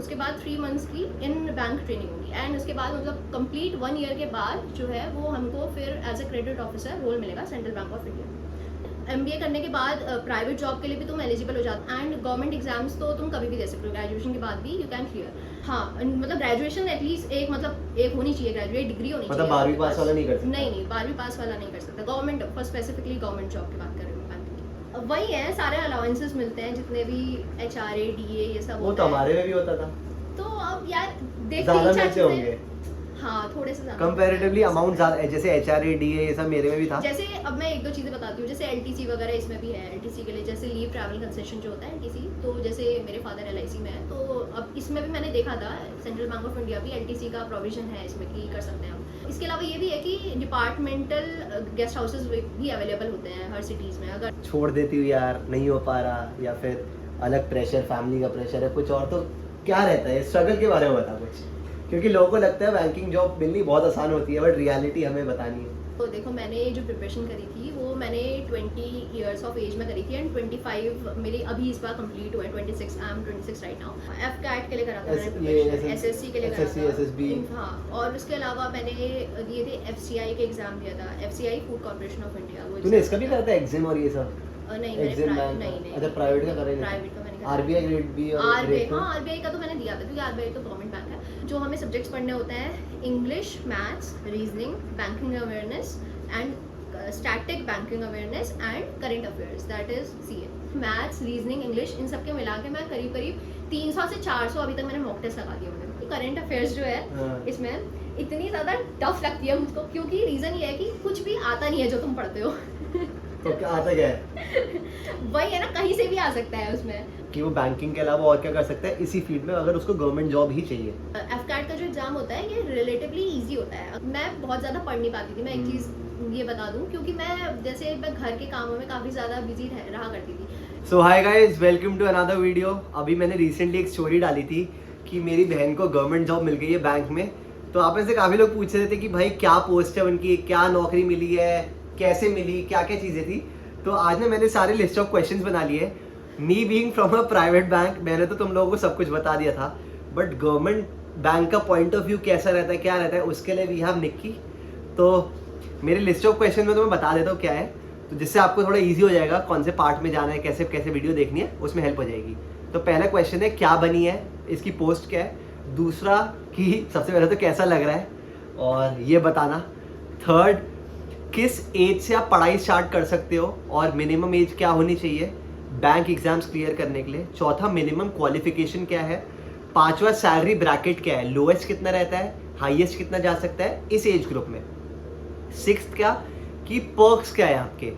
उसके बाद 3 मंथ्स की इन बैंक ट्रेनिंग होगी एंड उसके बाद मतलब कंप्लीट 1 ईयर के बाद जो है वो हमको फिर as a credit officer role मिलेगा central bank of India. MBA करने के बाद प्राइवेट जॉब के लिए भी तुम एलिजिबल हो जाते एंड गवर्नमेंट एग्जाम्स तो तुम कभी भी दे सकते हो, ग्रेजुएशन के बाद भी यू कैन क्लियर। हाँ मतलब ग्रेजुएशन एटलीस्ट एक मतलब एक होनी चाहिए, ग्रेजुएट डिग्री होनी चाहिए। मतलब 12वीं पास वाला नहीं कर सकता? नहीं 12वीं पास वाला नहीं कर सकता। Government for specifically government job की बात कर रही हूँ बैंक की। वही है, सारे अलाउंसेस मिलते हैं जितने भी HRA DA ये सब। वो तो हमारे में भी होता था। तो अब यार देखते ज़्यादा हैं मिलते होंगे हाँ थोड़े से ज़्यादा कंपैरेटिवली अमाउंट ज़्यादा, जैसे HRA DA ये सब मेरे में भी था। जैसे अब मैं 1-2 चीज़ें बताती हूँ, जैसे LTC वगैरह इसमें भी है। LTC के लिए जैसे लीव ट्रैवल कंसेशन जो होता है LTC, तो जैसे मेरे फादर LIC में है तो अब इसमें भी मैंने देखा था सेंट्रल बैंक ऑफ इंडिया भी LTC का प्रोविजन है इसमें कि कर सकते हैं हम। इसके अलावा ये भी है कि डिपार्टमेंटल गेस्ट हाउसेज भी अवेलेबल होते हैं हर सिटीज़ में। अगर छोड़ देती हूँ यार, नहीं हो पा रहा, या फिर अलग प्रेशर, फैमिली का प्रेशर है कुछ और, तो क्या रहता है स्ट्रगल के बारे में बता कुछ, क्योंकि लोगों को लगता है बैंकिंग जॉब मिलनी बहुत आसान होती है बट रियलिटी हमें बतानी है। तो देखो मैंने जो प्रिपरेशन करी थी वो मैंने 20 इयर्स ऑफ एज में करी थी एंड 25 मेरी अभी इस बार कंप्लीट हुआ है। 26 I am 26 right now. FCAT के लिए करा था मैंने, SSC के लिए करा था, SSB। हाँ और उसके अलावा मैंने दिए थे FCI के एग्जाम दिया था, FCI food corporation of India. तूने इसका भी करा था एग्जाम और ये सब? नहीं नहीं, अच्छा प्राइवेट का करा? प्राइवेट का मैंने RBI ग्रेड बी और RBI, हाँ RBI का तो मैंने दिया था क्योंकि RBI तो गवर्नमेंट बैंक है। जो हमें सब्जेक्ट्स पढ़ने होते हैं English, maths, reasoning, banking awareness and static banking awareness and current affairs, that is CA। Maths, reasoning, English in सब के मिला के मैं करीब 300 से 400 अभी तक मैंने मॉक टेस्ट लगा दिए होंगे। करंट अफेयर्स जो है इसमें इतनी ज़्यादा टफ लगती है मुझको क्योंकि रीज़न ये है कि कुछ भी आता नहीं है जो तुम पढ़ते हो। तो क्या आता क्या है? वही है ना, कहीं से भी आ सकता है उसमें कि वो बैंकिंग के अलावा और क्या कर सकता है इसी फील्ड में अगर उसको गवर्नमेंट जॉब ही चाहिए। FCAT का जो एग्जाम होता है ये रिलेटिवली इजी होता है। मैं बहुत ज़्यादा पढ़ नहीं पाती थी, मैं एक चीज़ ये बता दूं क्योंकि मैं घर के कामों में काफ़ी ज़्यादा बिजी रहा करती थी। So hi guys, welcome to another video. अभी मैंने रिसेंटली एक स्टोरी डाली थी कि मेरी बहन को गवर्नमेंट जॉब मिल गई है बैंक में। तो आप में से काफ़ी लोग पूछ रहे थे कि भाई क्या पोस्ट है उनकी, क्या नौकरी मिली है, कैसे मिली, क्या क्या चीज़ें थी। तो आज ना मैंने सारे लिस्ट ऑफ क्वेश्चंस बना लिए। Me being from a private bank, मैंने तो तुम लोगों को सब कुछ बता दिया था, बट गवर्नमेंट बैंक का पॉइंट ऑफ व्यू कैसा रहता है, क्या रहता है, उसके लिए वी हैव निक्की। तो मेरे लिस्ट ऑफ क्वेश्चन में तो मैं बता देता हूँ क्या है, तो जिससे आपको थोड़ा ईजी हो जाएगा कौन से पार्ट में जाना है, कैसे कैसे वीडियो देखनी है, उसमें हेल्प हो जाएगी। तो पहला क्वेश्चन है क्या बनी है, इसकी पोस्ट क्या है। दूसरा कि सबसे पहले तो कैसा लग रहा है और ये बताना। थर्ड, किस एज से आप पढ़ाई स्टार्ट कर सकते हो और मिनिमम एज क्या होनी चाहिए बैंक एग्जाम्स क्लियर करने के लिए। चौथा, मिनिमम क्वालिफिकेशन क्या है। पांचवा, सैलरी ब्रैकेट क्या है, लोएस्ट कितना रहता है, हाईएस्ट कितना जा सकता है इस एज ग्रुप में। सिक्स्थ, क्या कि पर्क्स क्या है आपके,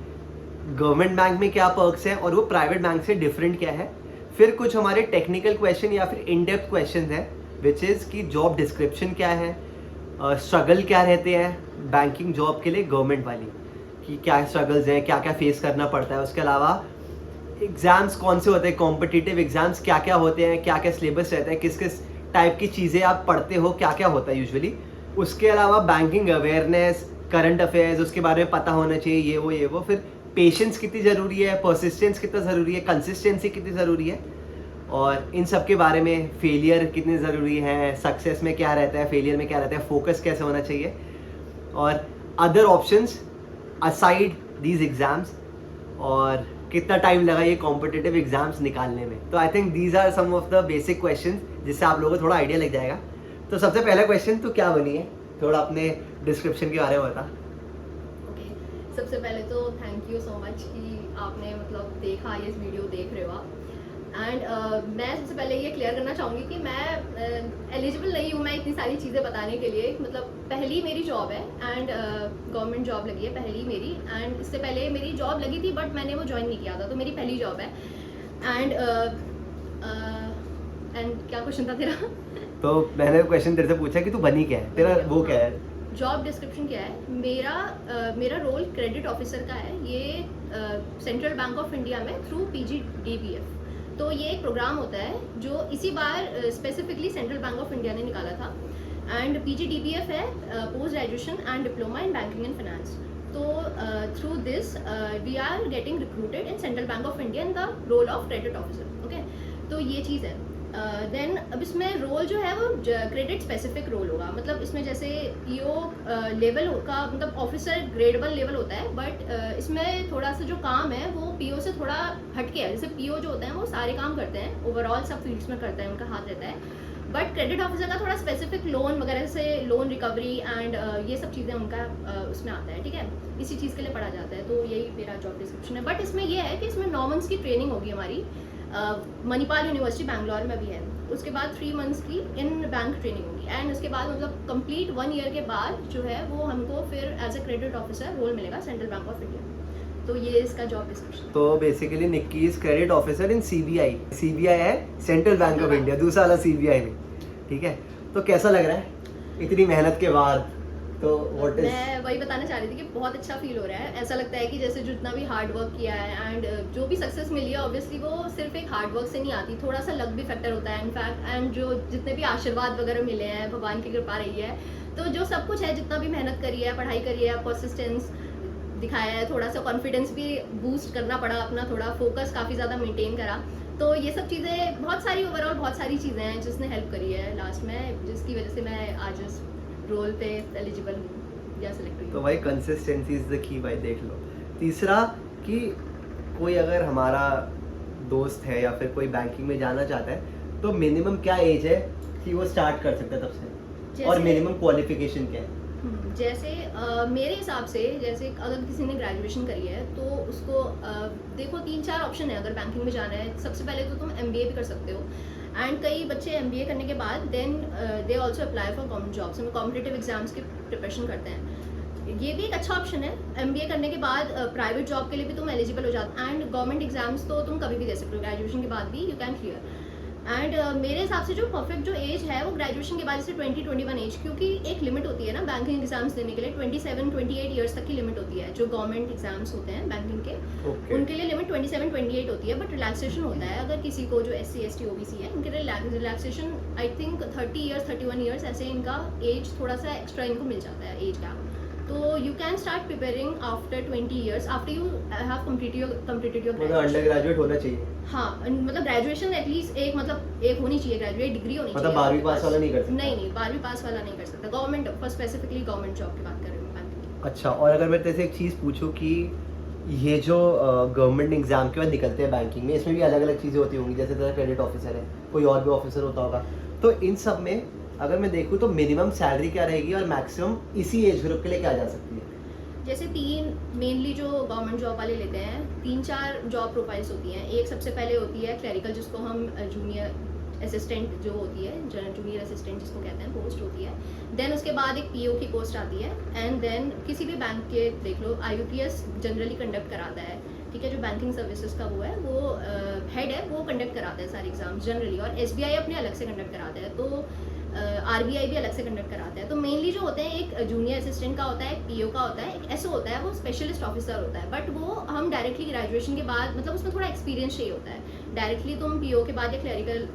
गवर्नमेंट बैंक में क्या पर्क्स है और वो प्राइवेट बैंक से डिफरेंट क्या है। फिर कुछ हमारे टेक्निकल क्वेश्चन या फिर इन डेप्थ क्वेश्चन है विच इज़ कि जॉब डिस्क्रिप्शन क्या है, स्ट्रगल क्या रहते हैं बैंकिंग जॉब के लिए गवर्नमेंट वाली, कि क्या स्ट्रगल्स हैं, क्या क्या फेस करना पड़ता है। उसके अलावा एग्ज़ाम्स कौन से होते हैं, कॉम्पिटिटिव एग्ज़ाम्स क्या क्या होते हैं, क्या क्या सिलेबस रहता है, किस किस टाइप की चीज़ें आप पढ़ते हो, क्या क्या होता है यूजुअली। उसके अलावा बैंकिंग अवेयरनेस, करंट अफेयर्स उसके बारे में पता होना चाहिए, ये वो। फिर पेशेंस कितनी ज़रूरी है, परसिस्टेंस कितना ज़रूरी है, कंसिस्टेंसी कितनी ज़रूरी है, और इन सब के बारे में फेलियर कितनी ज़रूरी है, सक्सेस में क्या रहता है, फेलियर में क्या रहता है, फोकस कैसे होना चाहिए, और other options aside these exams, और कितना टाइम लगा ये कॉम्पिटिटिव एग्ज़ाम्स निकालने में। तो I think these are some of the basic question जिससे आप लोगों को थोड़ा आइडिया लग जाएगा। तो सबसे पहला क्वेश्चन, तो क्या बनी है, थोड़ा अपने डिस्क्रिप्शन के बारे में बता। ओके, सबसे पहले तो थैंक यू सो मच कि आपने मतलब देखा, ये वीडियो देख रहे हो आप। एंड मैं सबसे पहले ये क्लियर करना चाहूँगी कि मैं एलिजिबल नहीं हूँ मैं इतनी सारी चीज़ें बताने के लिए। मतलब पहली मेरी जॉब है एंड गवर्नमेंट जॉब लगी है पहली मेरी, एंड इससे पहले मेरी जॉब लगी थी बट मैंने वो ज्वाइन नहीं किया था, तो मेरी पहली जॉब है। एंड क्या क्वेश्चन था तेरा? तो मैंने क्वेश्चन तेरे से पूछा कि तू बनी क्या है, तेरा वो क्या है, जॉब डिस्क्रिप्शन क्या है। मेरा रोल क्रेडिट ऑफिसर का है। ये सेंट्रल बैंक ऑफ इंडिया में थ्रू PGDBF, तो ये एक प्रोग्राम होता है जो इसी बार specifically central bank of India ने निकाला था। एंड PGDBF है post graduation and diploma in banking and finance. तो through this we are getting recruited in central bank of India in the role of credit officer. Okay, तो ये चीज़ है। Then अब इसमें रोल जो है वो क्रेडिट स्पेसिफिक रोल होगा, मतलब इसमें जैसे पीओ लेवल का मतलब ऑफिसर ग्रेड 1 लेवल होता है, बट इसमें थोड़ा सा जो काम है वो पीओ से थोड़ा हटके है। जैसे पीओ जो होते हैं वो सारे काम करते हैं, ओवरऑल सब फील्ड्स में करते हैं, उनका हाथ रहता है, बट क्रेडिट ऑफिसर का थोड़ा स्पेसिफिक लोन वगैरह से लोन रिकवरी एंड ये सब चीज़ें उनका उसमें आता है, ठीक है, इसी चीज़ के लिए पढ़ा जाता है। तो यही मेरा जॉब डिस्क्रिप्शन है, बट इसमें ये है कि इसमें 9 मंथ्स की ट्रेनिंग होगी हमारी, मणिपाल यूनिवर्सिटी बैंगलोर में भी है। उसके बाद 3 मंथ्स की इन बैंक ट्रेनिंग होगी, एंड उसके बाद मतलब कंप्लीट 1 ईयर के बाद जो है वो हमको फिर as a credit officer role मिलेगा सेंट्रल बैंक ऑफ इंडिया। तो ये इसका जॉब डिस्क्रिप्शन। तो basically Nikki is credit officer in CBI. CBI है सेंट्रल बैंक ऑफ इंडिया, दूसरा वाला सीबीआई नहीं, ठीक है। तो कैसा लग रहा है इतनी मेहनत के बाद? तो व्हाट इज, मैं वही बताना चाह रही थी कि बहुत अच्छा फील हो रहा है। ऐसा लगता है कि जैसे जितना भी हार्ड वर्क किया है एंड जो भी सक्सेस मिली है ऑब्वियसली वो सिर्फ एक हार्ड वर्क से नहीं आती, थोड़ा सा लक भी फैक्टर होता है इनफैक्ट, एंड जो जितने भी आशीर्वाद वगैरह मिले हैं, भगवान की कृपा रही है, तो जो सब कुछ है, जितना भी मेहनत करी है, पढ़ाई करी है, परसिस्टेंस दिखाया है, थोड़ा सा कॉन्फिडेंस भी बूस्ट करना पड़ा अपना, थोड़ा फोकस काफ़ी ज़्यादा मेंटेन करा, तो ये सब चीज़ें बहुत सारी ओवरऑल बहुत सारी चीज़ें हैं जिसने हेल्प करी है लास्ट में, जिसकी वजह से मैं आज इस रोल पे एलिजिबल हूँ या सिलेक्ट हुई। तो भाई कंसिस्टेंसी इज द की भाई, देख लो। तीसरा कि कोई अगर हमारा दोस्त है या फिर कोई बैंकिंग में जाना चाहता है तो मिनिमम क्या एज है कि वो स्टार्ट कर सकता है तब से, और मिनिमम क्वालिफिकेशन क्या है? जैसे मेरे हिसाब से जैसे अगर किसी ने ग्रेजुएशन करी है तो उसको देखो 3-4 ऑप्शन है अगर बैंकिंग में जाना है। सबसे पहले तो तुम एमबीए भी कर सकते हो, एंड कई बच्चे एमबीए करने के बाद then they also apply for government jobs, में कॉम्पिटिटिव एग्जाम्स की प्रिपरेशन करते हैं। ये भी एक अच्छा ऑप्शन है। एमबीए करने के बाद प्राइवेट जॉब के लिए भी तुम एलिजिबल हो जाते हो, एंड गवर्नमेंट एग्जाम्स तो तुम कभी भी दे सकते हो, ग्रेजुएशन के बाद भी यू कैन क्लियर। एंड मेरे हिसाब से जो परफेक्ट जो एज है वो ग्रेजुएशन के बाद जैसे 20-21 एज, क्योंकि एक लिमिट होती है ना बैंकिंग एग्जाम्स देने के लिए, 27-28 ईयर्स तक की लिमिट होती है जो गवर्नमेंट एग्जाम्स होते हैं बैंकिंग के, उनके लिए लिमिट 27-28 होती है, बट रिलैक्सेशन होता है अगर किसी को जो SC ST OBC है उनके लिए relaxation I think 30 years 31 years ऐसे इनका एज थोड़ा सा एक्स्ट्रा इनको मिल जाता है एज गैप। तो you can start preparing after 20 years after you have completed your मतलब अंडर ग्रेजुएट होना चाहिए। हाँ, मतलब ग्रेजुएशन एटलीस्ट एक मतलब एक होनी चाहिए, ग्रेजुएट डिग्री होनी मतलब चाहिए। 12वीं पास वाला नहीं कर सकता? नहीं 12वीं पास वाला नहीं कर सकता, government for specifically government job की बात कर रही हूँ बैंकिंग। अच्छा, और अगर मैं तेरे से एक चीज़ पूछूं कि ये जो गवर्नमेंट एग्जाम के बाद निकलते हैं बैंकिंग में, इसमें भी अलग अलग चीज़ें होती होंगी, जैसे तेरा क्रेडिट ऑफिसर है, कोई और भी ऑफिसर होता होगा, तो इन सब में अगर मैं देखूँ तो मिनिमम सैलरी क्या रहेगी और मैक्सिमम इसी एज ग्रुप के लिए क्या जा सकती है? जैसे 3 मेनली जो गवर्नमेंट जॉब वाले लेते हैं 3-4 जॉब प्रोफाइल्स होती हैं। एक सबसे पहले होती है क्लरिकल, जिसको हम जूनियर असिस्टेंट जो होती है, जूनियर असिस्टेंट जिसको कहते हैं, पोस्ट होती है। देन उसके बाद एक पीओ की पोस्ट आती है, एंड देन किसी भी बैंक के देख लो IUPS जनरली कंडक्ट कराता है, ठीक है, जो बैंकिंग सर्विसेज का वो है, वो हेड है, वो कंडक्ट कराता है सारे एग्जाम्स जनरली, और SBI अपने अलग से कंडक्ट कराता है, तो RBI भी अलग से कंडक्ट कराता है। तो मेनली जो होते हैं एक जूनियर असिस्टेंट का होता है, एक PO का होता है, एक SO होता है, वो स्पेशलिस्ट ऑफिसर होता है, बट वो हम डायरेक्टली ग्रेजुएशन के बाद मतलब उसमें थोड़ा एक्सपीरियंस चाहिए होता है। डायरेक्टली तुम PO के बाद या क्लरिकल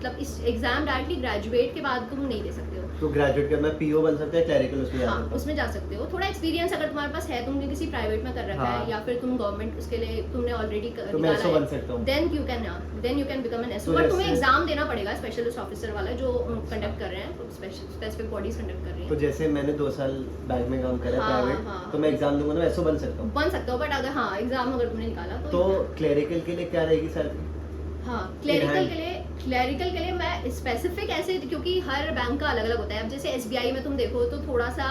मतलब इस एग्जाम डायरेक्टली ग्रेजुएट के बाद तुम नहीं दे सकते हो। तो ग्रेजुएट के मैं PO बन सकता है, क्लरिकल उसमें हाँ, उसमें जा सकते हो। थोड़ा एक्सपीरियंस अगर तुम्हारे पास है, तुमने किसी प्राइवेट में कर रखा हाँ। है या फिर तुम गवर्नमेंट उसके लिए तुमने ऑलरेडी तो मैं SO बन सकता हूँ। Then you can become an SO, तो बट तुम्हें जैसे- एग्जाम देना पड़ेगा स्पेशलिस्ट ऑफिसर वाला जो कंडक्ट कर रहे हैं, स्पेसिफिक बॉडीज कंडक्ट कर रही तो हैं। जैसे मैंने 2 साल बैंक में काम करा हाँ, प्राइवेट, हाँ। तो मैं एग्जाम दूंगा तो मैं SO बन सकता हूँ। बन सकते हो, बट अगर हाँ एग्जाम अगर तुमने निकाला तो क्लरिकल के लिए क्या रहेगी सैलरी? हाँ, क्लरिकल के लिए मैं स्पेसिफिक ऐसे, क्योंकि हर बैंक का अलग अलग होता है। अब जैसे SBI में तुम देखो तो थोड़ा सा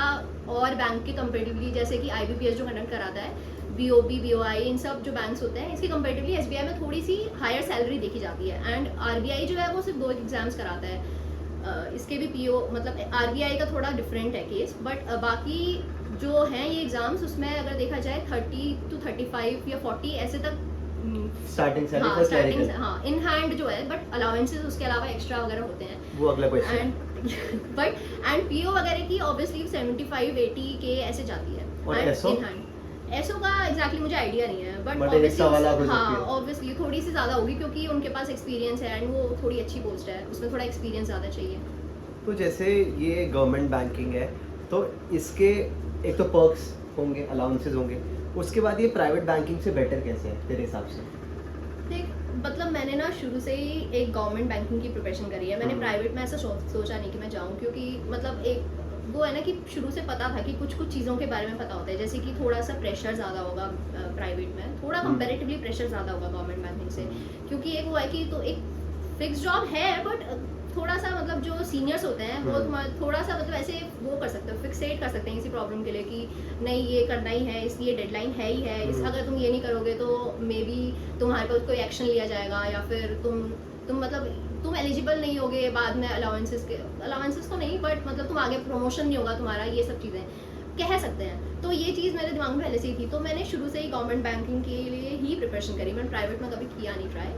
और बैंक के कंपेरेटिवली, जैसे कि IBPS जो कंडक्ट कराता है, BOP BOI इन सब जो बैंक्स होते हैं, इसके कंपेरेटिवली SBI में थोड़ी सी हायर सैलरी देखी जाती है, एंड RBI जो है वो सिर्फ 2 एग्जाम्स कराता है। इसके भी PO मतलब RBI का थोड़ा डिफरेंट है केस, बट बाकी जो हैं ये एग्जाम्स उसमें अगर देखा जाए 30 to 35 या 40 ऐसे तक स्टार्टिंग सैलरी हाँ, फॉर स्टार्टिंग क्लरिकल, हाँ इन हैंड जो है, बट अलाउंसेस उसके अलावा एक्स्ट्रा वगैरह होते हैं, वो अगला क्वेश्चन। एंड बट PO वगैरह की ऑब्वियसली 75-80 के ऐसे जाती है, और and SO? in hand SO का एग्जैक्टली मुझे आइडिया नहीं है, बट But एक extra वाला हो सकती हाँ है। ऑब्वियसली थोड़ी सी ज़्यादा होगी क्योंकि उनके पास एक्सपीरियंस है, एंड वो थोड़ी अच्छी पोस्ट है, उसमें थोड़ा एक्सपीरियंस ज़्यादा चाहिए। तो जैसे ये गवर्नमेंट बैंकिंग है तो इसके एक तो पर्क्स होंगे, अलाउंसेस होंगे, उसके बाद ये प्राइवेट बैंकिंग से बेटर कैसे है तेरे हिसाब से? देख मतलब मैंने ना शुरू से ही एक गवर्नमेंट बैंकिंग की प्रिपरेशन करी है। मैंने प्राइवेट में ऐसा सोचा नहीं कि मैं जाऊँ, क्योंकि मतलब एक वो है ना कि शुरू से पता था कि कुछ कुछ चीज़ों के बारे में पता होता है, जैसे कि थोड़ा सा प्रेशर ज़्यादा होगा प्राइवेट में, थोड़ा कंपैरेटिवली प्रेशर ज़्यादा होगा गवर्नमेंट बैंकिंग से, क्योंकि एक वो है कि तो एक फिक्स जॉब है, बट थोड़ा सा मतलब जो सीनियर्स होते हैं वो थोड़ा सा मतलब ऐसे वो कर सकते हो, फिक्सेट कर सकते हैं किसी प्रॉब्लम के लिए कि नहीं ये करना ही है, इसलिए डेडलाइन है ही है, इस अगर तुम ये नहीं करोगे तो मे बी तुम्हारे पर कोई एक्शन लिया जाएगा, या फिर तुम मतलब तुम एलिजिबल नहीं होगे बाद में अलाउंसेस तो नहीं, बट मतलब तुम आगे प्रमोशन नहीं होगा तुम्हारा, ये सब चीज़ें कह सकते हैं। तो ये चीज़ मेरे दिमाग में पहले से ही थी, तो मैंने शुरू से ही गवर्नमेंट बैंकिंग के लिए ही प्रिपरेशन करी, मैंने प्राइवेट में कभी किया नहीं ट्राई।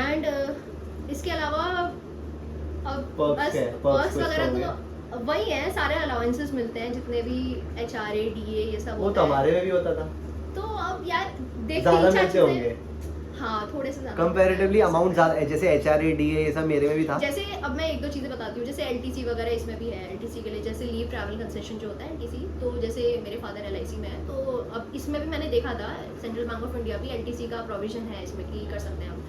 एंड इसके अलावा अब बस पर्क्स वगैरह तो वही है, सारे अलाउंसेस मिलते हैं जितने भी HRA DA ये सब वो तो हमारे में भी होता था। तो अब यार ज़्यादा मिलते होंगे, हाँ थोड़े से ज़्यादा कंपैरेटिवली अमाउंट ज़्यादा, जैसे HRA DA ये सब मेरे में भी था। जैसे अब मैं एक दो चीज़ें बताती हूँ, जैसे LTC वगैरह इसमें भी है, LTC के लिए जैसे लीव ट्रैवल कंसेशन जो होता है LTC, तो जैसे मेरे फादर LIC में है, तो अब इसमें भी मैंने देखा था सेंट्रल बैंक ऑफ इंडिया भी LTC का प्रोविजन है इसमें कि कर सकते हैं हम।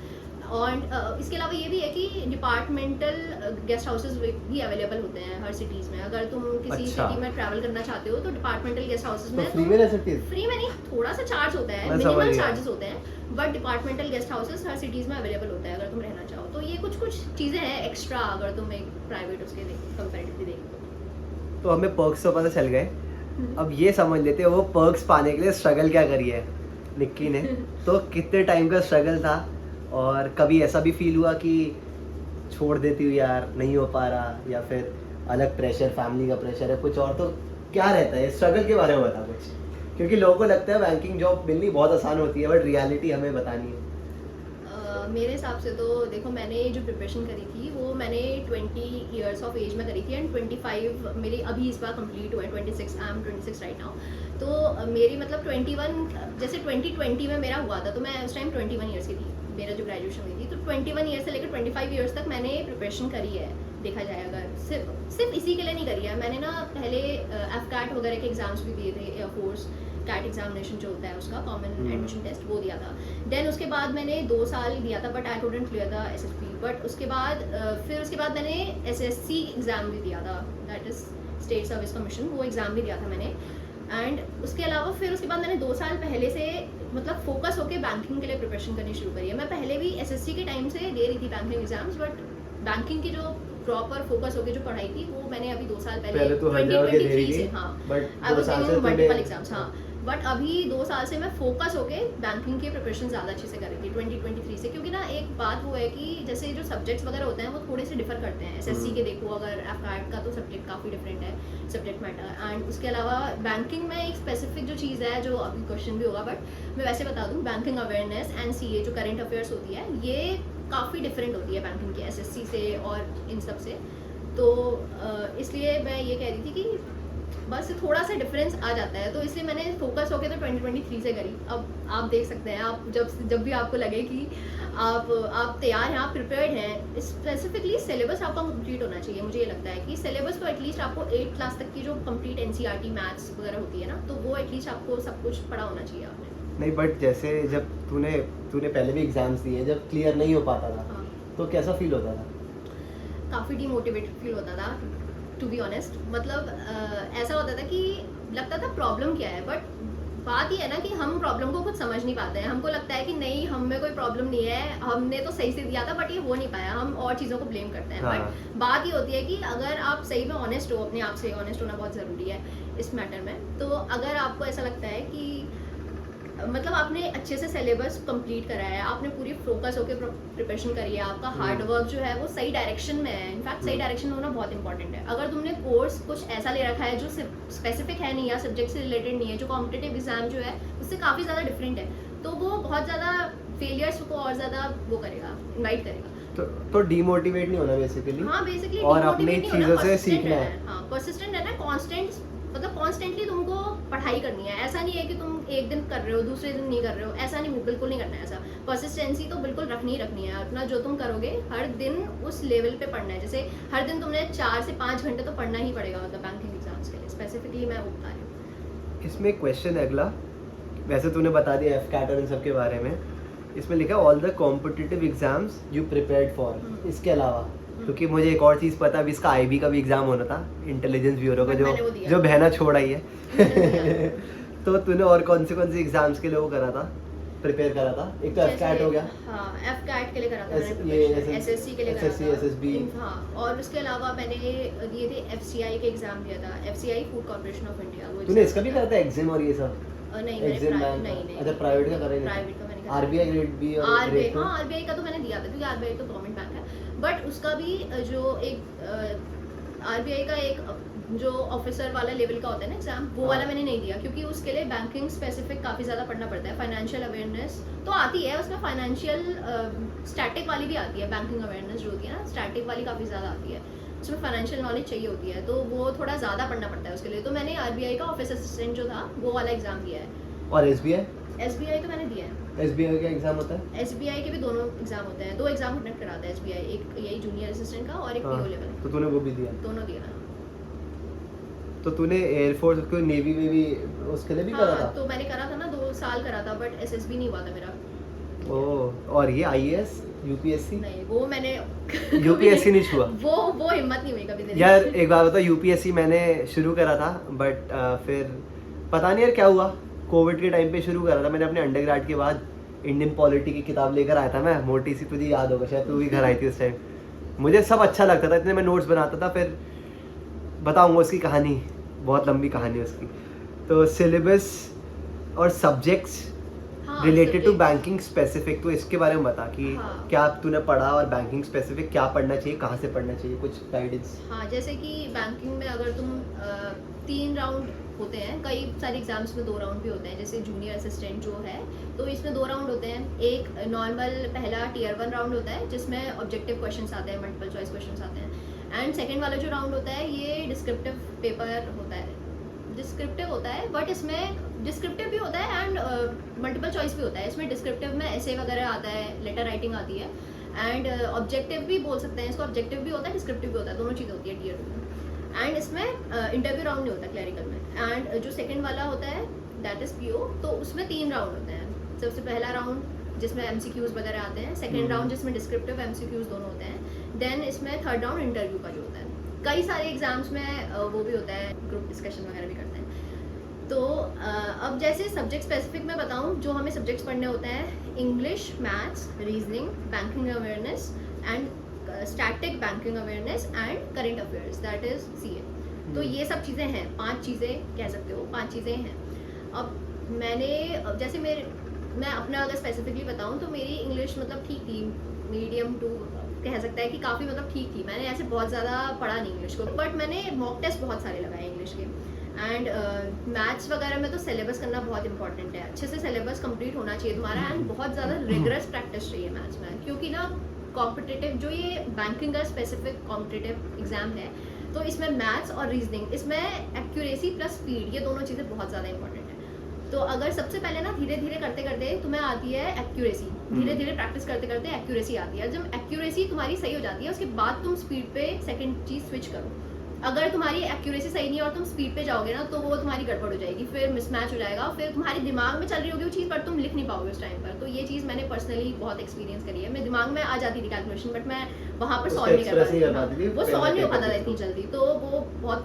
और इसके अलावा ये भी है कि डिपार्टमेंटल गेस्ट हाउसेस भी अवेलेबल होते हैं हर सिटीज़ में, अगर तुम किसी सिटी में ट्रैवल करना चाहते हो तो डिपार्टमेंटल गेस्ट हाउसेस में फ्री में रह सकती है? फ्री में नहीं, थोड़ा सा चार्ज होता है, मिनिमम चार्जेस होते हैं, but departmental guest houses her cities में अवेलेबल होता है अगर तुम रहना चाहो। तो ये कुछ कुछ चीज़ें हैं एक्स्ट्रा अगर तुम एक प्राइवेट उसके कंपैरेटिवली देखो। तो हमें पर्क्स तो पता चल गए, अब ये समझ लेते हैं वो पर्क्स पाने के लिए स्ट्रगल क्या करी है निक्की ने। तो कितने टाइम का स्ट्रगल था, और कभी ऐसा भी फील हुआ कि छोड़ देती हूँ यार नहीं हो पा रहा, या फिर अलग प्रेशर, फैमिली का प्रेशर है कुछ और, तो क्या रहता है स्ट्रगल के बारे में बता कुछ, क्योंकि लोगों को लगता है बैंकिंग जॉब मिलनी बहुत आसान होती है, बट रियलिटी हमें बतानी है। मेरे हिसाब से तो देखो, मैंने जो प्रिपरेशन करी थी वो मैंने 20 ईयर्स ऑफ एज में करी थी, एंड 25 मेरी अभी इस बार कंप्लीट हुआ है, 26 आई एम 26 राइट नाउ। तो मेरी मतलब 21 जैसे 2020 में मेरा हुआ था, तो मैं उस टाइम 21 ईयर्स की थी, मेरा जो ग्रेजुएशन हुई थी, तो 21 ईयर्स से लेकर 25 ईयर्स तक मैंने प्रिपरेशन करी है। देखा जाए अगर सिर्फ इसी के लिए नहीं करी है मैंने ना, पहले FCAT वगैरह के एग्जाम्स भी दिए थे, एयरफोर्स कैट एग्जामिनेशन जो होता है उसका कॉमन एडमिशन टेस्ट, वो दिया था। देन उसके बाद मैंने 2 साल दिया था, but I couldn't clear the SSB। But उसके बाद फिर उसके बाद मैंने SSC एग्ज़ाम भी दिया था, that is state service commission, वो एग्ज़ाम भी दिया था मैंने। एंड उसके अलावा फिर उसके बाद मैंने 2 साल पहले से मतलब फोकस होकर बैंकिंग के लिए प्रिपरेशन करनी शुरू करी है। मैं पहले भी SSC के टाइम से दे रही थी बैंकिंग एग्जाम्स, बट बैंकिंग की जो प्रॉपर फोकस होकर जो पढ़ाई थी वो मैंने अभी 2 साल पहले तो 2023 से, हाँ I was doing multiple exams, हाँ। बट अभी 2 साल से मैं फोकस होके बैंकिंग की प्रिपरेशन ज़्यादा अच्छे से कर रही थी 2023 से, क्योंकि ना एक बात वो है कि जैसे जो सब्जेक्ट्स वगैरह होते हैं वो थोड़े से डिफर करते हैं। SSC के देखो अगर FCAT का तो सब्जेक्ट काफ़ी डिफरेंट है, सब्जेक्ट मैटर, एंड उसके अलावा बैंकिंग में एक स्पेसिफिक जो चीज़ है जो अभी क्वेश्चन भी होगा, बट मैं वैसे बता दूँ, बैंकिंग अवेयरनेस एंड CA जो करेंट अफेयर्स होती है ये काफ़ी डिफरेंट होती है बैंकिंग की SSC से और इन सब से। तो इसलिए मैं ये कह रही थी कि बस थोड़ा सा डिफरेंस आ जाता है, तो इसलिए मैंने फोकस होके तो 2023 से करी। अब आप देख सकते हैं, आप जब भी आपको लगे कि आप तैयार हैं, आप प्रिपेयर्ड हैं, स्पेसिफिकली सिलेबस आपका कंप्लीट होना चाहिए। मुझे ये लगता है कि सिलेबस तो एटलीस्ट आपको 8th क्लास तक की जो कंप्लीट NCERT मैथ्स वगैरह होती है ना, तो वो एटलीस्ट आपको सब कुछ पढ़ा होना चाहिए आपने। नहीं, बट जैसे जब तूने पहले भी एग्जाम्स दिए, जब क्लियर नहीं हो पाता था, हाँ। तो कैसा फील होता था? काफ़ी डिमोटिवेटेड फील होता था, टू बी ऑनेस्ट। मतलब ऐसा होता था कि लगता था प्रॉब्लम क्या है, बट बात ये है ना कि हम प्रॉब्लम को खुद समझ नहीं पाते हैं। हमको लगता है कि नहीं, हम में कोई प्रॉब्लम नहीं है, हमने तो सही से दिया था, बट ये हो नहीं पाया, हम और चीज़ों को ब्लेम करते हैं। हाँ। बट बात ये होती है कि अगर आप सही में ऑनेस्ट हो, अपने आप से ऑनेस्ट होना बहुत ज़रूरी है इस मैटर में। तो अगर आपको ऐसा लगता है कि मतलब आपने अच्छे से सिलेबस कंप्लीट करा है, आपने पूरी फोकस होकर प्रिपरेशन करी है, आपका हार्ड वर्क जो है वो सही डायरेक्शन में है। इनफैक्ट सही डायरेक्शन होना बहुत इंपॉर्टेंट है। अगर तुमने कोर्स कुछ ऐसा ले रखा है जो स्पेसिफिक है नहीं, या सब्जेक्ट से रिलेटेड नहीं है, जो कॉम्पिटिटिव एग्जाम जो है उससे काफ़ी ज़्यादा डिफरेंट है, तो वो बहुत ज़्यादा फेलियर्स को और ज़्यादा वो करेगा, इन्वाइट करेगा। तो डीमोटिवेट नहीं होना बेसिकली। हाँ, बेसिकली और अपनी चीज़ों से सीखना है। हाँ, परसिस्टेंट रहना है, कांस्टेंट, मतलब कॉन्स्टेंटली तुमको पढ़ाई करनी है। ऐसा नहीं है कि तुम एक दिन कर रहे हो दूसरे दिन नहीं कर रहे हो, ऐसा नहीं, बिल्कुल नहीं करना है ऐसा। परसिस्टेंसी तो बिल्कुल रखनी है। अपना जो तुम करोगे हर दिन उस लेवल पे पढ़ना है। जैसे हर दिन तुमने 4 से 5 घंटे तो पढ़ना ही पड़ेगा, मतलब बैंकिंग एग्जाम्स के लिए स्पेसिफिकली मैं वो बता रही हूँ। इसमें क्वेश्चन है अगला, वैसे तूने बता दिया FCAT और इन सब के बारे में, इसमें लिखा है all the competitive exams you prepared for. इसके अलावा क्योंकि मुझे एक और चीज़ पता है, अभी इसका आईबी का भी एग्जाम होना था, इंटेलिजेंस ब्यूरो का, जो बहना छोड़ आई है। तो तूने और कौन से एग्जाम्स के लिए वो करा था, प्रिपेयर करा था? एक तो एफकैट हो गया। हाँ, एफकैट के लिए करा था मैंने, ये एसएससी के लिए करा था, एसएसबी। हाँ, और उसके अलावा मैंने दिए थे एफसीआई के एग्जाम दिया था, FCI food corporation of India. तूने इसका भी करा था एग्जाम और ये सब? नहीं, नहीं। अच्छा, प्राइवेट का करा ही नहीं? प्राइवेट का मैंने आरबीआई ग्रेड बी और आरबीआई, हाँ आरबीआई का तो मैंने दिया था क्योंकि आरबीआई तो गवर्नमेंट बैंक है, बट उसका भी जो एक आरबीआई का एक जो ऑफिसर वाला लेवल का होता है ना एग्जाम, वो वाला मैंने नहीं दिया क्योंकि उसके लिए बैंकिंग स्पेसिफिक काफ़ी ज़्यादा पढ़ना पड़ता है। फाइनेंशियल अवेयरनेस तो आती है उसमें, फाइनेंशियल स्टैटिक वाली भी आती है, बैंकिंग अवेयरनेस जो होती है ना स्टैटिक वाली काफ़ी ज़्यादा आती है, उसमें फाइनेंशियल नॉलेज चाहिए होती है, तो वो थोड़ा ज़्यादा पढ़ना पड़ता है उसके लिए। तो मैंने आरबीआई का ऑफिस असिस्टेंट जो था वो वाला एग्जाम दिया है। और एसबीआई? एसबीआई तो मैंने दिया है। एसबीआई का एग्जाम होता है? एसबीआई के भी दोनों एग्जाम होते हैं, 2 एग्जाम कंडक्ट कराता है एसबीआई, एक यही जूनियर असिस्टेंट का और एक पीओ लेवल। तो तूने वो भी दिया? दोनों दिया। तो तूने एयरफोर्स को, नेवी में भी उसके लिए भी करा था? तो मैंने करा था ना, 2 साल करा था, बट एसएसबी नहीं हुआ था मेरा। ओह, और ये आईएएस यूपीएससी? नहीं, वो मैंने यूपीएससी नहीं छुआ? वो हिम्मत नहीं हुई कभी मेरी। यार एक बात बताओ, यूपीएससी मैंने शुरू करा था, बट फिर पता नहीं यार क्या हुआ, कोविड के टाइम पे शुरू करा था मैंने अपने अंडरग्रेड के बाद। इंडियन पॉलिटी की किताब लेकर आया था मैं, मोटी सी, तुझे याद होगा शायद, तू भी घर आई थी उस टाइम। मुझे सब अच्छा लगता था, इतने मैं नोट्स बनाता था। फिर बताऊंगा उसकी कहानी, बहुत लंबी कहानी है उसकी। तो सिलेबस और subjects related to banking specific, तो इसके बारे में बता कि क्या तूने पढ़ा और बैंकिंग स्पेसिफिक क्या पढ़ना चाहिए, कहाँ से पढ़ना चाहिए, कुछ गाइडेंस। हाँ, जैसे कि बैंकिंग में अगर तुम 3 राउंड होते हैं, कई सारे एग्जाम्स में 2 राउंड भी होते हैं, जैसे जूनियर असिस्टेंट जो है तो इसमें 2 राउंड होते हैं। एक नॉर्मल पहला टियर 1 राउंड होता है जिसमें ऑब्जेक्टिव क्वेश्चंस आते हैं, मल्टीपल चॉइस क्वेश्चंस आते हैं, एंड सेकंड वाला जो राउंड होता है ये डिस्क्रिप्टिव पेपर होता है, डिस्क्रिप्टिव होता है, बट इसमें डिस्क्रिप्टिव भी होता है एंड मल्टीपल चॉइस भी होता है। इसमें डिस्क्रिप्टिव में ऐसे वगैरह आता है, लेटर राइटिंग आती है, एंड ऑब्जेक्टिव भी बोल सकते हैं इसको, ऑब्जेक्टिव भी होता है, डिस्क्रिप्टिव भी होता है, दोनों चीज़ होती है टियर 2 में। एंड इसमें इंटरव्यू राउंड नहीं होता क्लरिकल में। एंड जो सेकंड वाला होता है दैट इज पीओ, तो उसमें 3 राउंड होते हैं। सबसे पहला राउंड जिसमें एमसीक्यूज वगैरह आते हैं, सेकंड राउंड जिसमें डिस्क्रिप्टिव एमसीक्यूज दोनों होते हैं, देन इसमें थर्ड राउंड इंटरव्यू का जो होता है। कई सारे एग्जाम्स में वो भी होता है, ग्रुप डिस्कशन वगैरह भी करते हैं। तो अब जैसे सब्जेक्ट स्पेसिफिक मैं बताऊं, जो हमें सब्जेक्ट्स पढ़ने होते हैं English, maths, reasoning, banking awareness and static banking awareness and current affairs, that is CA. तो ये सब चीज़ें हैं, 5 चीज़ें कह सकते हो, 5 चीज़ें हैं। अब मैंने जैसे मैं अपना अगर स्पेसिफिकली बताऊं तो मेरी इंग्लिश मतलब ठीक थी, मीडियम टू कह सकता है कि काफ़ी मतलब ठीक थी। मैंने ऐसे बहुत ज़्यादा पढ़ा नहीं इंग्लिश को, बट मैंने मॉक टेस्ट बहुत सारे लगाए इंग्लिश के। एंड मैथ्स वगैरह में तो सिलेबस करना बहुत इंपॉर्टेंट है, अच्छे से सिलेबस कंप्लीट होना चाहिए तुम्हारा, एंड बहुत ज़्यादा रिगरस प्रैक्टिस चाहिए मैथ्स में, क्योंकि ना कॉम्पिटिटिव जो ये बैंकिंग का स्पेसिफिक कॉम्पिटिटिव एग्जाम है, तो इसमें मैथ्स और रीजनिंग, इसमें एक्यूरेसी प्लस स्पीड, ये दोनों चीज़ें बहुत ज़्यादा इंपॉर्टेंट है। तो अगर सबसे पहले ना धीरे धीरे करते करते तुम्हें आती है एक्यूरेसी, धीरे धीरे प्रैक्टिस करते करते एक्यूरेसी आती है। जब एक्यूरेसी तुम्हारी सही हो जाती है उसके बाद तुम स्पीड पे सेकंड चीज़ स्विच करो। अगर तुम्हारी एक्यूरेसी सही नहीं है और तुम स्पीड पे जाओगे ना, तो वो तुम्हारी गड़बड़ हो जाएगी, फिर मिसमैच हो जाएगा, फिर तुम्हारे दिमाग में चल रही होगी वो चीज़, पर तुम लिख नहीं पाओगे उस टाइम पर। तो ये चीज़ मैंने पर्सनली बहुत एक्सपीरियंस करी है। मेरे दिमाग में आ जाती थी कैलकुलेशन, बट मैं वहाँ पर सॉल्व नहीं कर पाती थी, वो सॉल्व नहीं हो पाता था इतनी जल्दी, तो वो बहुत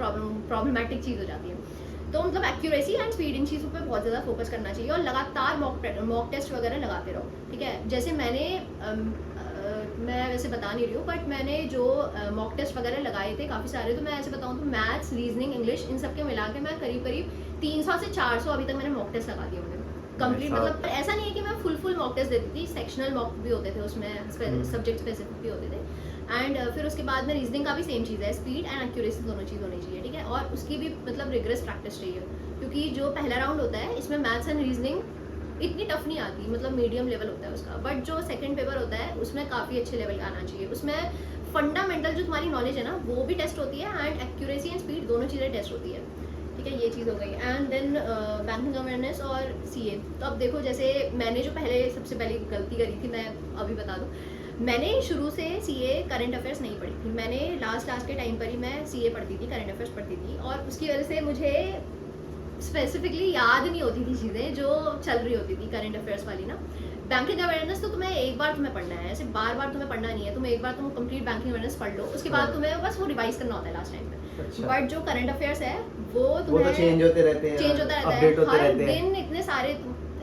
प्रॉब्लमेटिक चीज़ हो जाती है। तो मतलब एक्यूरेसी एंड स्पीड, इन चीज़ों पे बहुत ज़्यादा फोकस करना चाहिए, और लगातार मॉक टेस्ट वगैरह लगाते रहो, ठीक है। जैसे मैं वैसे बता नहीं रही हूँ, बट मैंने जो मॉक टेस्ट वगैरह लगाए थे काफ़ी सारे, तो मैं ऐसे बताऊँ तो मैथ्स, रीजनिंग, इंग्लिश, इन सब के मिला के मैं करीब 300 से 400 अभी तक मैंने मॉक टेस्ट लगा दिए होंगे कंप्लीट। मतलब ऐसा नहीं है कि मैं फुल मॉक टेस्ट देती थी, सेक्शनल मॉक भी होते थे उसमें, सब्जेक्ट स्पेसिफिक भी होते थे। एंड फिर उसके बाद में रीजनिंग का भी सेम चीज़ है, स्पीड एंड एक्यूरेसी दोनों चीज़ होनी चाहिए, ठीक है। और उसकी भी मतलब रिगरस प्रैक्टिस चाहिए, क्योंकि जो पहला राउंड होता है इसमें मैथ्स एंड रीजनिंग इतनी टफ नहीं आती, मतलब मीडियम लेवल होता है उसका, बट जो सेकंड पेपर होता है उसमें काफ़ी अच्छे लेवल का आना चाहिए। उसमें फंडामेंटल जो तुम्हारी नॉलेज है ना वो भी टेस्ट होती है, एंड एक्यूरेसी एंड स्पीड दोनों चीज़ें टेस्ट होती है, ठीक है। ये चीज़ हो गई। एंड देन बैंकिंग अवेयरनेस और सीए। तो अब देखो, जैसे मैंने जो सबसे पहले गलती करी थी, मैं अभी बता दूँ, मैंने शुरू से सीए करंट अफेयर्स नहीं पढ़ी थी। मैंने लास्ट के टाइम पर ही मैं सीए पढ़ती थी, करंट अफेयर्स पढ़ती थी, और उसकी वजह से मुझे स्पेसिफिकली याद नहीं होती थी चीज़ें जो चल रही होती थी करंट अफेयर्स वाली ना। बैंकिंग अवेयरनेस तो तुम्हें एक बार तुम्हें पढ़ना है, ऐसे बार बार तुम्हें पढ़ना नहीं है। तुम्हें एक बार तुम कंप्लीट बैंकिंग अवेयरनेस पढ़ लो, उसके बाद हाँ। तुम्हें बस वो रिवाइज करना होता है लास्ट टाइम पे। अच्छा। बट जो करंट अफेयर्स है वो वो तुम्हें तो चेंज होते रहते हैं, चेंज होता रहता अपडेट है होते हर रहते हैं। दिन, इतने सारे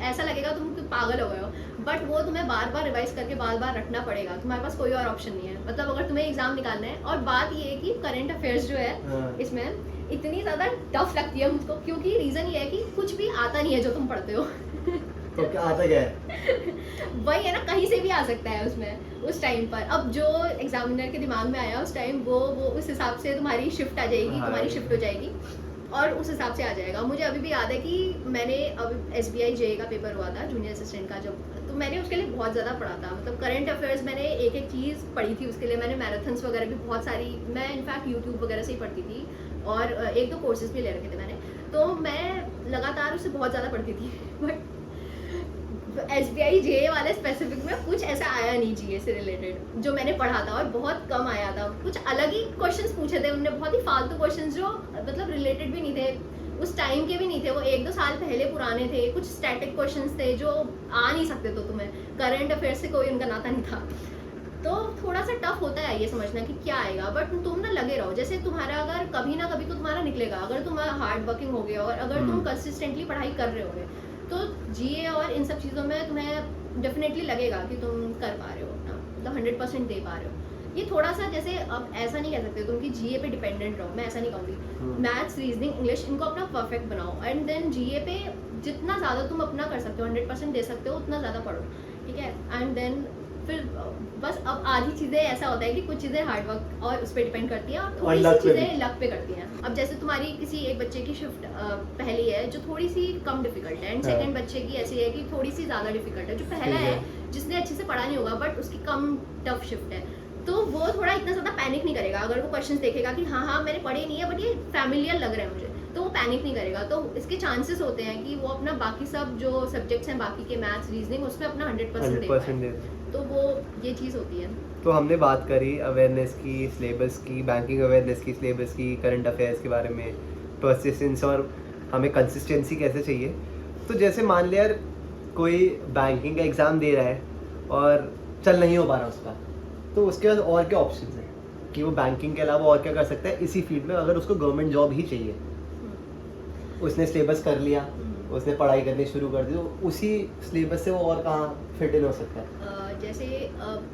ऐसा लगेगा तुम कि पागल हो गए हो। बट वो तुम्हें बार बार रिवाइज करके बार बार रखना पड़ेगा, तुम्हारे पास कोई और ऑप्शन नहीं है। मतलब अगर तुम्हें एग्जाम निकालना है, और बात ये है कि करंट अफेयर्स जो है हाँ। इसमें इतनी ज़्यादा टफ लगती है मुझको, क्योंकि रीज़न ये है कि कुछ भी आता नहीं है जो तुम पढ़ते हो। तो क्या आता क्या है? वही है ना, कहीं से भी आ सकता है उसमें उस टाइम पर। अब जो एग्जामिनर के दिमाग में आया उस टाइम, वो उस हिसाब से तुम्हारी शिफ्ट आ जाएगी, हाँ। तुम्हारी शिफ्ट हो जाएगी और उस हिसाब से आ जाएगा। मुझे अभी भी याद है कि मैंने अब SBI JA का पेपर हुआ था जूनियर असिस्टेंट का, जब तो मैंने उसके लिए बहुत ज़्यादा पढ़ा था। मतलब करंट अफेयर्स मैंने एक एक चीज़ पढ़ी थी उसके लिए। मैंने मैराथन्स वगैरह भी बहुत सारी, मैं इनफैक्ट यूट्यूब वगैरह से ही पढ़ती थी, और एक दो कोर्सेज भी ले रखे थे मैंने। तो मैं लगातार उससे बहुत ज़्यादा पढ़ती थी। बट SBI JA वाले स्पेसिफिक में कुछ ऐसा आया नहीं GA से रिलेटेड जो मैंने पढ़ा था, और बहुत कम आया था। कुछ अलग ही क्वेश्चंस पूछे थे उनने, बहुत ही फालतू क्वेश्चंस जो मतलब रिलेटेड भी नहीं थे, उस टाइम के भी नहीं थे, वो 1-2 साल पहले पुराने थे। कुछ स्टैटिक क्वेश्चंस थे जो आ नहीं सकते, तो तुम्हें करंट अफेयर से कोई उनका नाता नहीं था। तो थोड़ा सा टफ होता है ये समझना कि क्या आएगा। बट तुम ना लगे रहो, जैसे तुम्हारा अगर कभी ना कभी तो तुम्हारा निकलेगा, अगर तुम हार्ड वर्किंग हो गए और अगर तुम कंसिस्टेंटली पढ़ाई कर रहे होगे, तो GA और इन सब चीज़ों में तुम्हें डेफिनेटली लगेगा कि तुम कर पा रहे हो अपना, मतलब 100% दे पा रहे हो। ये थोड़ा सा जैसे, अब ऐसा नहीं कह सकते तुम कि GA पे डिपेंडेंट रहो, मैं ऐसा नहीं कहूँगी। मैथ्स, रीजनिंग, इंग्लिश, इनको अपना परफेक्ट बनाओ, एंड देन GA पे जितना ज़्यादा तुम अपना कर सकते हो, 100% दे सकते हो, उतना ज़्यादा पढ़ो, ठीक है। एंड देन फिर बस अब आधी चीज़ें ऐसा होता है कि कुछ चीज़ें हार्ड वर्क और उस पर डिपेंड करती हैं, और थोड़ी सी चीज़ें लक पे करती हैं। अब जैसे तुम्हारी किसी एक बच्चे की शिफ्ट पहली है जो थोड़ी सी कम डिफिकल्ट है, एंड हाँ। सेकंड बच्चे की ऐसी है कि थोड़ी सी ज़्यादा डिफिकल्ट है। जो पहला है जिसने अच्छे से पढ़ा नहीं होगा बट उसकी कम टफ शिफ्ट है, तो वो थोड़ा इतना ज़्यादा पैनिक नहीं करेगा। अगर वो क्वेश्चंस देखेगा कि हाँ मैंने पढ़े नहीं है बट ये फैमिलियर लग रहा है मुझे, तो वो पैनिक नहीं करेगा। तो इसके चांसेस होते हैं कि वो अपना बाकी सब जो सब्जेक्ट्स हैं, बाकी के मैथ्स, रीजनिंग, उसमें अपना 100% दे पाए। तो वो ये चीज़ होती है। तो हमने बात करी अवेयरनेस की, सिलेबस की, बैंकिंग अवेयरनेस की, सिलेबस की, करंट अफेयर्स के बारे में, परसिस्टेंस और हमें कंसिस्टेंसी कैसे चाहिए। तो जैसे मान लिया यार कोई बैंकिंग का एग्ज़ाम दे रहा है और चल नहीं हो पा रहा उसका, तो उसके बाद और क्या ऑप्शन है कि वो बैंकिंग के अलावा और क्या कर सकता है इसी फील्ड में, अगर उसको गवर्नमेंट जॉब ही चाहिए। उसने सिलेबस कर लिया, उसने पढ़ाई करनी शुरू कर दी, तो उसी सिलेबस से वो और कहाँ फिट इन हो सकता है? जैसे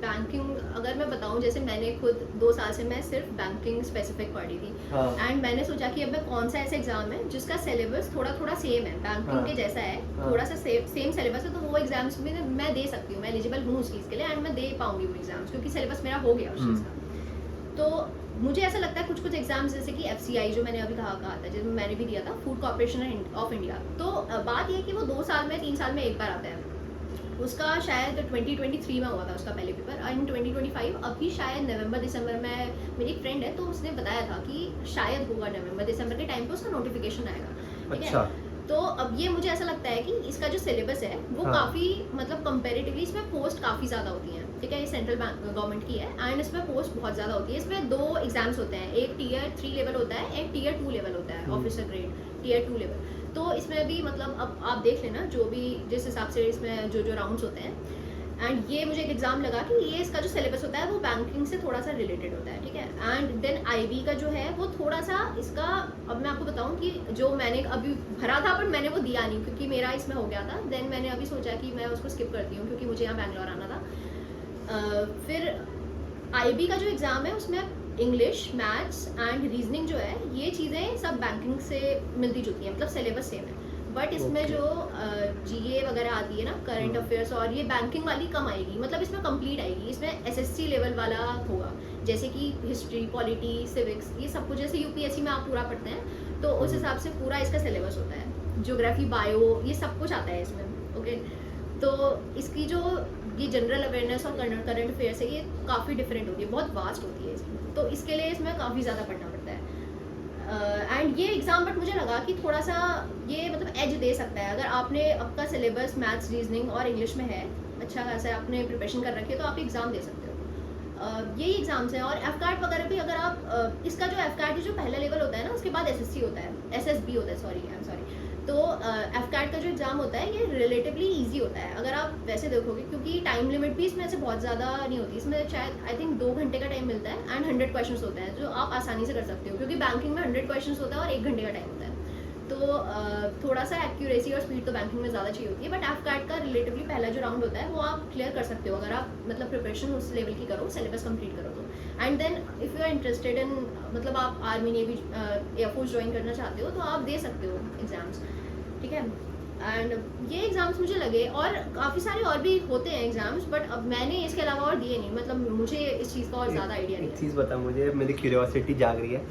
बैंकिंग अगर मैं बताऊं, जैसे मैंने खुद 2 साल से मैं सिर्फ बैंकिंग स्पेसिफिक पढ़ी थी, एंड मैंने सोचा कि अब मैं कौन सा ऐसा एग्जाम है जिसका सिलेबस थोड़ा थोड़ा सेम है, बैंकिंग के जैसा है, थोड़ा सा सेम सिलेबस है, तो वो एग्जाम्स में मैं दे सकती हूँ, मैं एलिजिबल हूँ उस चीज़ के लिए, एंड मैं दे पाऊंगी वो एग्जाम्स, क्योंकि सिलेबस मेरा हो गया उस चीज़ का। तो मुझे ऐसा लगता है कुछ एग्जाम्स जैसे कि FCI जो मैंने अभी कहा था, जिसमें मैंने भी दिया था, फूड कॉर्पोरेशन ऑफ इंडिया, तो बात ये है कि वो 2 साल में 3 साल में एक बार आता है। उसका शायद 2023 में हुआ था उसका पहले पेपर, एंड 2025 अभी शायद नवंबर-दिसंबर में, मेरी एक फ्रेंड है तो उसने बताया था कि शायद होगा नवंबर-दिसंबर के टाइम पे उसका नोटिफिकेशन आएगा, ठीक है। तो अब ये मुझे ऐसा लगता है कि इसका जो सिलेबस है वो काफ़ी मतलब कंपैरेटिवली इसमें पोस्ट काफ़ी ज़्यादा होती हैं, ठीक है। ये सेंट्रल गवर्नमेंट की है, एंड इसमें पोस्ट बहुत ज़्यादा होती है। इसमें 2 एग्जाम्स होते हैं, एक Tier 3 लेवल होता है, एक Tier 2 लेवल होता है, ऑफिसर ग्रेड Tier 2 लेवल। तो इसमें भी मतलब अब आप देख लेना जो भी जिस हिसाब से इसमें जो राउंड्स होते हैं, एंड ये मुझे एक एग्जाम लगा कि ये इसका जो सिलेबस होता है वो बैंकिंग से थोड़ा सा रिलेटेड होता है, ठीक है। एंड देन IB का जो है वो थोड़ा सा इसका, अब मैं आपको बताऊं कि जो मैंने अभी भरा था बट मैंने वो दिया नहीं क्योंकि मेरा इसमें हो गया था, देन मैंने अभी सोचा कि मैं उसको स्किप करती हूँ क्योंकि मुझे यहाँ बैंगलोर आना था। फिर IB का जो एग्ज़ाम है उसमें इंग्लिश, मैथ्स एंड रीजनिंग जो है, ये चीज़ें सब बैंकिंग से मिलती जुलती हैं, मतलब सिलेबस सेम है। बट इसमें जो GA वगैरह आती है ना, करंट अफेयर्स, और ये बैंकिंग वाली कम आएगी, मतलब इसमें कंप्लीट आएगी। इसमें SSC लेवल वाला होगा, जैसे कि हिस्ट्री, पॉलिटी, सिविक्स, ये सब कुछ जैसे UPSC में आप पूरा पढ़ते हैं, तो उस हिसाब से पूरा इसका सिलेबस होता है। ज्योग्राफी, बायो, ये सब कुछ आता है इसमें, ओके। तो इसकी जो ये जनरल अवेयरनेस और करंट अफेयर्स है, ये काफ़ी डिफरेंट होती है, बहुत वास्ट होती है इसमें, तो इसके लिए इसमें काफ़ी ज़्यादा पढ़ना पड़ता है। एंड ये एग्ज़ाम बट मुझे लगा कि थोड़ा सा ये मतलब एज दे सकता है, अगर आपने आपका सिलेबस मैथ्स, रीजनिंग और इंग्लिश में है, अच्छा खासा आपने प्रिपरेशन कर रखी है, तो आप एग्ज़ाम दे सकते हो। यही एग्ज़ाम्स हैं। और FCAT वगैरह भी अगर आप इसका जो FCAT जो पहला लेवल होता है ना, उसके बाद SSC होता है, SSB होता है, सॉरी, आई एम सॉरी। तो एफकैट का जो एग्ज़ाम होता है ये रिलेटिवली इजी होता है अगर आप वैसे देखोगे, क्योंकि टाइम लिमिट भी इसमें से बहुत ज़्यादा नहीं होती। इसमें शायद आई थिंक 2 घंटे का टाइम मिलता है एंड 100 क्वेश्चंस होते हैं जो आप आसानी से कर सकते हो, क्योंकि बैंकिंग में 100 क्वेश्चंस होता है और 1 घंटे का टाइम होता है। तो थोड़ा सा एक्यूरेसी और स्पीड तो बैंकिंग में ज़्यादा चाहिए होती है, बट एफकैट का रिलेटिवली पहला जो राउंड होता है वो आप क्लियर कर सकते हो अगर आप मतलब प्रिपरेशन उस लेवल की करो, सिलेबस कंप्लीट करो तो। And then if you are interested in मतलब आप आर्मी नेवी एयरफोर्स ज्वाइन करना चाहते हो तो आप दे सकते हो एग्ज़ाम्स, ठीक है। एंड ये एग्ज़ाम्स मुझे लगे, और काफ़ी सारे और भी होते हैं एग्ज़ाम्स, बट अब मैंने इसके अलावा और दिए नहीं, मतलब मुझे इस चीज़ का और ज़्यादा आइडिया नहीं एक है। चीज़ बता मुझे, मेरी क्यूरियोसिटी जाग रही है।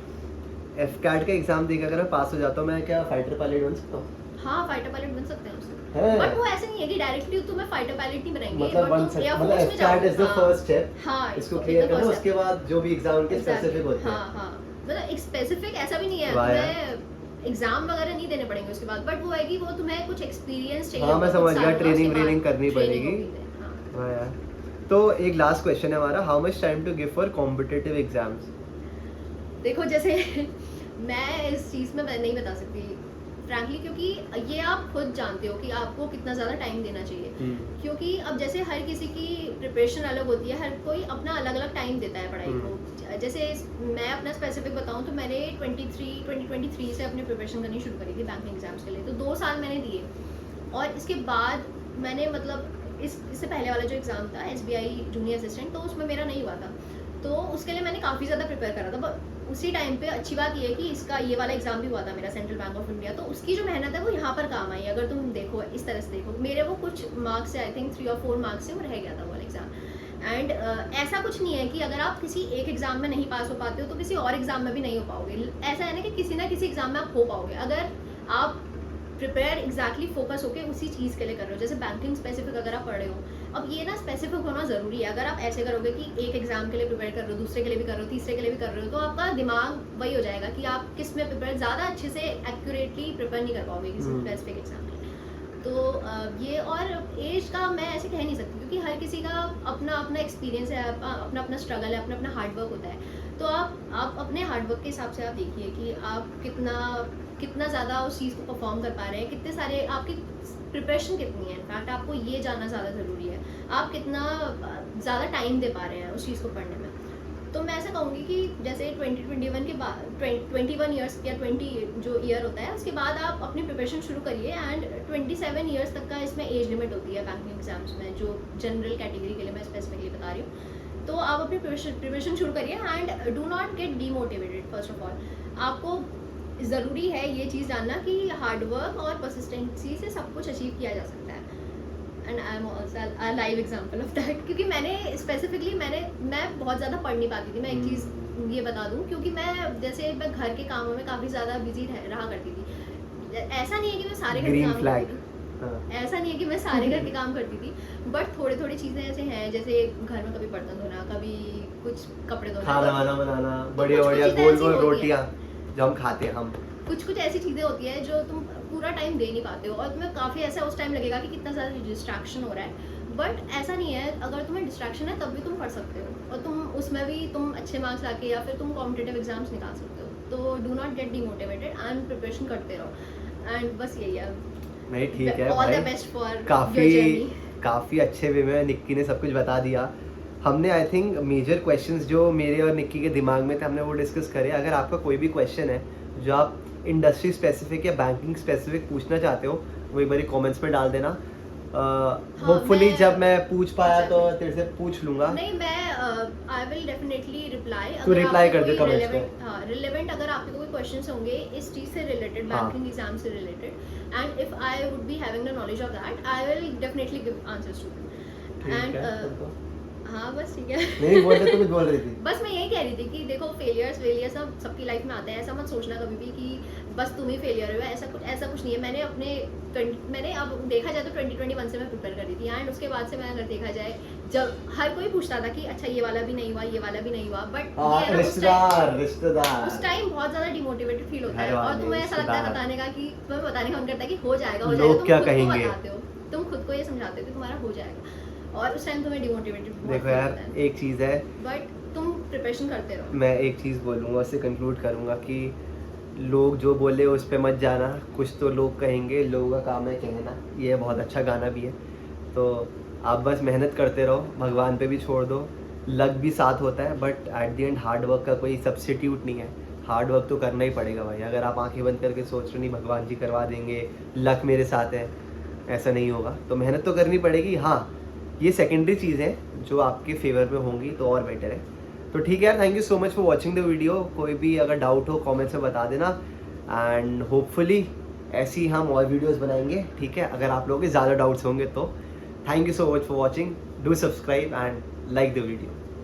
एफकैट का एग्जाम देकर अगर मैं पास हो जाता हूँ, मैं क्या फाइटर पायलट बन सकता हूँ? हाँ, फाइटर पायलट बन सकते हैं उससे, है? बट वो ऐसे नहीं है कि डायरेक्टली तुम्हें फाइटर पायलट नहीं बनाएंगे, मतलब बन बट तुम सकते, एयर मतलब फोर्स में एफकैट इज द जाओगे। First step. हाँ, इसको क्लियर करना, उसके बाद जो भी एग्जाम के Exactly. स्पेसिफिक होते हैं। हाँ हाँ, मतलब एक स्पेसिफिक ऐसा भी नहीं है, वाह यार। तुम्हें एग्जाम वगैरह नहीं देने पड़ेंगे उसके बाद, बट वो है कि वो तुम्हें कुछ एक्सपीरियंस चाहिए हाँ, मैं होगा, समझ कुछ गया, सालों का, ट्रेनिंग उसके बाद व्रेनिंग करनी training पड़ेगी। होगी, हाँ। हाँ यार। तो एक लास्ट क्वेश्चन है हमारा, how much time to give for competitive exams? देखो जैसे मैं इस चीज़ में मैं नहीं बता सकती फ्रैंकली, क्योंकि ये आप खुद जानते हो कि आपको कितना ज़्यादा टाइम देना चाहिए, क्योंकि अब जैसे हर किसी की प्रिपरेशन अलग होती है, हर कोई अपना अलग अलग टाइम देता है पढ़ाई को। जैसे मैं अपना स्पेसिफिक बताऊं तो मैंने 2023 से अपनी प्रिपरेशन करनी शुरू करी थी बैंकिंग एग्जाम्स के लिए, तो 2 साल मैंने दिए, और इसके बाद मैंने मतलब इससे पहले वाला जो एग्ज़ाम था SBI जूनियर असिस्टेंट, तो उसमें मेरा नहीं हुआ था, तो उसके लिए मैंने काफ़ी ज़्यादा प्रिपेयर करा था। उसी टाइम पे अच्छी बात ये है कि इसका ये वाला एग्जाम भी हुआ था मेरा, सेंट्रल बैंक ऑफ इंडिया, तो उसकी जो मेहनत है वो यहाँ पर काम आई। अगर तुम देखो इस तरह से देखो, मेरे वो कुछ मार्क्स से आई थिंक 3 और 4 मार्क्स से वो रह गया था वो एग्जाम। एंड ऐसा कुछ नहीं है कि अगर आप किसी एक एग्जाम में नहीं पास हो पाते हो तो किसी और एग्जाम में भी नहीं हो पाओगे। ऐसा है ना कि किसी ना किसी एग्जाम में आप हो पाओगे, अगर आप प्रिपेयर एग्जैक्टली फोकस होके उसी चीज़ के लिए कर रहे हो। जैसे बैंकिंग स्पेसिफिक अगर आप पढ़ रहे हो, अब ये ना स्पेसिफिक होना ज़रूरी है। अगर आप ऐसे करोगे कि एक एग्जाम के लिए प्रिपेयर कर रहे हो, दूसरे के लिए भी कर रहे हो, तीसरे के लिए भी कर रहे हो, तो आपका दिमाग वही हो जाएगा कि आप किस में प्रिपेयर ज़्यादा अच्छे से एक्यूरेटली प्रिपेयर नहीं कर पाओगे किसी स्पेसिफिक एग्जाम के लिए। तो ये, और एज का मैं ऐसे कह नहीं सकती, क्योंकि हर किसी का अपना अपना एक्सपीरियंस है, अपना अपना स्ट्रगल है, अपना अपना हार्डवर्क होता है। तो आप अपने हार्डवर्क के हिसाब से आप देखिए कि आप कितना ज़्यादा उस चीज़ को परफॉर्म कर पा रहे हैं, कितने सारे आपकी प्रिपरेशन कितनी है। इनफैक्ट आपको ये जानना ज़्यादा ज़रूरी है, आप कितना ज़्यादा टाइम दे पा रहे हैं उस चीज़ को पढ़ने में। तो मैं ऐसा कहूँगी कि जैसे 2021 के बाद 21 ईयर्स या 20 जो ईयर होता है उसके बाद आप अपनी प्रिपरेशन शुरू करिए, एंड 27 ईयर्स तक का इसमें एज लिमिट होती है बैंकिंग एग्जाम्स में, जो जनरल कैटेगरी के लिए मैं स्पेसिफिकली बता रही हूँ। तो आप अपनी प्रिपरेशन शुरू करिए, and do not gate demotivated. First of all आपको ज़रूरी है ये चीज़ जानना कि हार्डवर्क और परसिस्टेंसी से सब कुछ अचीव किया जा सकता है। And I am also a live example of that, क्योंकि मैं बहुत ज़्यादा पढ़ नहीं पाती थी। मैं एक चीज़ ये बता दूँ, क्योंकि मैं घर के कामों में काफ़ी ज़्यादा बिजी रहा करती थी। ऐसा नहीं है कि मैं सारे घर के काम करती थी, ऐसा नहीं है कि मैं सारे घर के काम करती थी, बट थोड़ी थोड़ी चीज़ें ऐसे हैं, जैसे घर में कभी बर्तन धोना, कभी कुछ कपड़े धोना, खाना वाना बनाना, बढ़िया कुछ बढ़िया चीज़ें गोल ऐसी गोल होती हैं। रोटियां जो हम खाते हैं हम। कुछ ऐसी चीज़ें होती है जो तुम पूरा टाइम दे नहीं पाते हो, और तुम्हें काफ़ी ऐसा उस टाइम लगेगा कि कितना ज़्यादा डिस्ट्रैक्शन हो रहा है, बट ऐसा नहीं है। अगर तुम्हें डिस्ट्रैक्शन है तब भी तुम पढ़ सकते हो, और तुम उसमें भी तुम अच्छे मार्क्स लाके या फिर तुम कॉम्पिटिटिव एग्जाम्स निकाल सकते हो। तो do not get demotivated and preparation करते रहो, एंड बस यही है। नहीं ठीक है ऑल द भाई, बेस्ट फॉर योर काफ़ी जर्नी। काफ़ी अच्छे वे में निक्की ने सब कुछ बता दिया। हमने आई थिंक मेजर क्वेश्चंस जो मेरे और निक्की के दिमाग में थे हमने वो डिस्कस करे। अगर आपका कोई भी क्वेश्चन है जो आप इंडस्ट्री स्पेसिफिक या बैंकिंग स्पेसिफिक पूछना चाहते हो, वो एक बार कमेंट्स में डाल देना। होपफुली जब मैं पूछ पाया तो तेरे से पूछ लूंगा। नहीं, मैं आई विल डेफिनेटली रिप्लाई। तू रिप्लाई कर दे कमेंट्स पे। हाँ, रिलेवेंट अगर आपके कोई क्वेश्चंस होंगे इस चीज़ से रिलेटेड, बैंकिंग एग्जाम से related, and if I would be having the knowledge of that, I will definitely give answers to them. And हाँ बस ठीक है। नहीं बोल रहे, तो कुछ बोल रही थी। बस मैं यही कह रही थी कि देखो फेलियर्स सब सबकी लाइफ में आते हैं। ऐसा मत सोचना कभी भी कि बस तुम ही फेलियर हो, ऐसा कुछ नहीं है। मैंने अब देखा जाए तो 2021 से मैं प्रिपेयर कर रही थी, एंड उसके बाद से मैं अगर देखा जाए, जब हर कोई पूछता था कि अच्छा ये वाला भी नहीं हुआ, ये वाला भी नहीं हुआ, बट रिश्तेदार उस टाइम बहुत ज्यादा डिमोटिवेटेड फील होता है, घर और वाले, तुम्हें ऐसा लगता है रिश्तेदार। बताने का कि तुम्हें बताने का मन करता है कि हो जाएगा लोग क्या तुम खुद को कहेंगे? बताते हो, तुम खुद को ये समझाते हो कि तुम्हारा हो जाएगा, और उस टाइम तुम्हें डिमोटिवेटेड देखो यार एक चीज़ है, बट तुम प्रिपरेशन करते रहो। मैं एक चीज़ बोलूँगा, उससे कंक्लूड करूँगा कि लोग जो बोले उस पे मत जाना, कुछ तो लोग कहेंगे, लोगों का काम है कहना। ये बहुत अच्छा गाना भी है। तो आप बस मेहनत करते रहो, भगवान पे भी छोड़ दो, लक भी साथ होता है, but at the end hard work का कोई सब्स्टिट्यूट नहीं है। हार्ड वर्क तो करना ही पड़ेगा भाई। अगर आप आंखें बंद करके सोच रहे नहीं भगवान जी करवा देंगे, लक मेरे साथ है, ऐसा नहीं होगा। तो मेहनत तो करनी पड़ेगी। हाँ, ये सेकेंडरी चीज़ है जो आपके फेवर में होंगी तो और बेटर है। तो ठीक है यार, thank you so much for watching the video. कोई भी अगर डाउट हो कमेंट्स में बता देना, एंड होपफुली ऐसी हम और वीडियोस बनाएंगे, ठीक है। अगर आप लोगों के ज़्यादा डाउट्स होंगे तो thank you so much for watching, do subscribe and like the video।